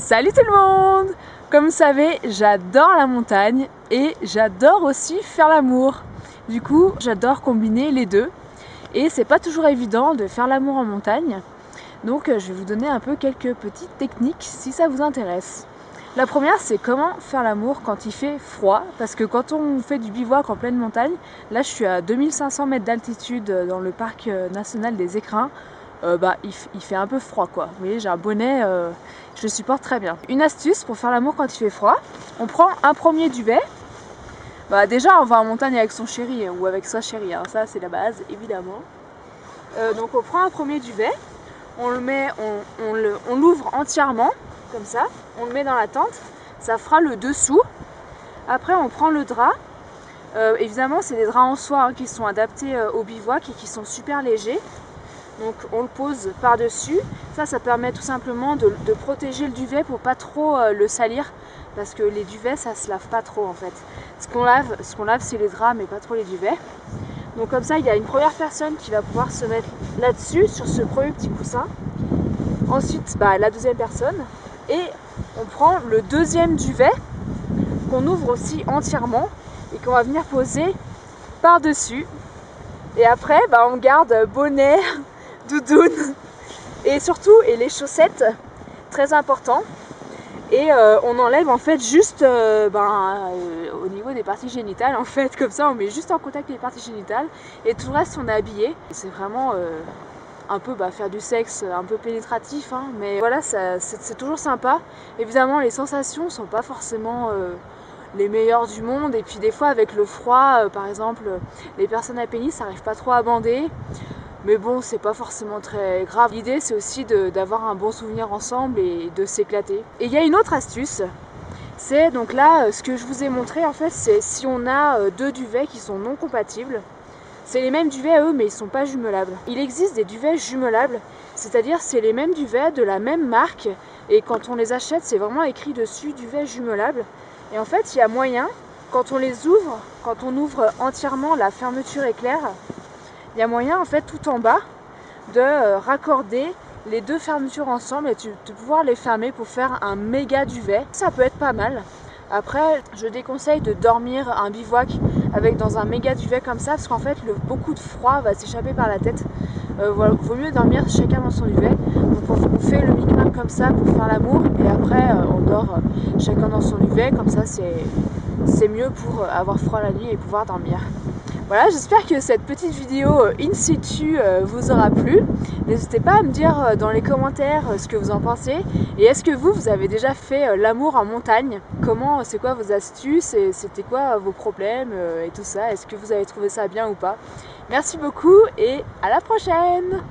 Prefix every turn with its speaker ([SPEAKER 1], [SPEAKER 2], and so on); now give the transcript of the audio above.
[SPEAKER 1] Salut tout le monde! Comme vous savez, j'adore la montagne et j'adore aussi faire l'amour. Du coup, j'adore combiner les deux et c'est pas toujours évident de faire l'amour en montagne. Donc je vais vous donner un peu quelques petites techniques si ça vous intéresse. La première, c'est comment faire l'amour quand il fait froid, parce que quand on fait du bivouac en pleine montagne, là je suis à 2500 mètres d'altitude dans le parc national des Écrins, il fait un peu froid quoi. Vous voyez, j'ai un bonnet, je le supporte très bien. Une astuce pour faire l'amour quand il fait froid, on prend un premier duvet. Déjà on va en montagne avec son chéri ou avec sa chérie, hein. Ça c'est la base évidemment. Donc on prend un premier duvet, on le met, on l'ouvre entièrement comme ça, on le met dans la tente, ça fera le dessous. Après on prend le drap, évidemment c'est des draps en soie qui sont adaptés au bivouac et qui sont super légers. Donc on le pose par dessus, ça permet tout simplement de protéger le duvet pour pas trop le salir, parce que les duvets ça se lave pas trop en fait. Ce qu'on lave c'est les draps mais pas trop les duvets. Donc comme ça il y a une première personne qui va pouvoir se mettre là-dessus, sur ce premier petit coussin. Ensuite la deuxième personne, et on prend le deuxième duvet qu'on ouvre aussi entièrement et qu'on va venir poser par dessus. Et après on garde bonnet, doudoune et surtout les chaussettes, très important. Et on enlève en fait juste au niveau des parties génitales en fait, comme ça on met juste en contact les parties génitales et tout le reste on est habillé. C'est vraiment un peu faire du sexe un peu pénétratif, hein, mais voilà, c'est toujours sympa. Évidemment les sensations sont pas forcément les meilleures du monde, et puis des fois avec le froid, par exemple les personnes à pénis n'arrivent pas trop à bander. Mais bon, c'est pas forcément très grave. L'idée, c'est aussi d'avoir un bon souvenir ensemble et de s'éclater. Et il y a une autre astuce, c'est donc là, ce que je vous ai montré, en fait, c'est si on a deux duvets qui sont non compatibles. C'est les mêmes duvets eux, mais ils sont pas jumelables. Il existe des duvets jumelables, c'est-à-dire c'est les mêmes duvets de la même marque, et quand on les achète, c'est vraiment écrit dessus duvet jumelable. Et en fait, il y a moyen, quand on les ouvre, quand on ouvre entièrement la fermeture éclair, il y a moyen en fait tout en bas de raccorder les deux fermetures ensemble et de pouvoir les fermer pour faire un méga duvet. Ça peut être pas mal. Après, je déconseille de dormir un bivouac dans un méga duvet comme ça, parce qu'en fait beaucoup de froid va s'échapper par la tête. Vaut mieux dormir chacun dans son duvet. Donc on fait le micmac comme ça pour faire l'amour, et après on dort chacun dans son duvet, comme ça c'est mieux pour avoir froid la nuit et pouvoir dormir. Voilà, j'espère que cette petite vidéo in situ vous aura plu. N'hésitez pas à me dire dans les commentaires ce que vous en pensez. Et est-ce que vous avez déjà fait l'amour en montagne? C'est quoi vos astuces et c'était quoi vos problèmes et tout ça? Est-ce que vous avez trouvé ça bien ou pas? Merci beaucoup et à la prochaine!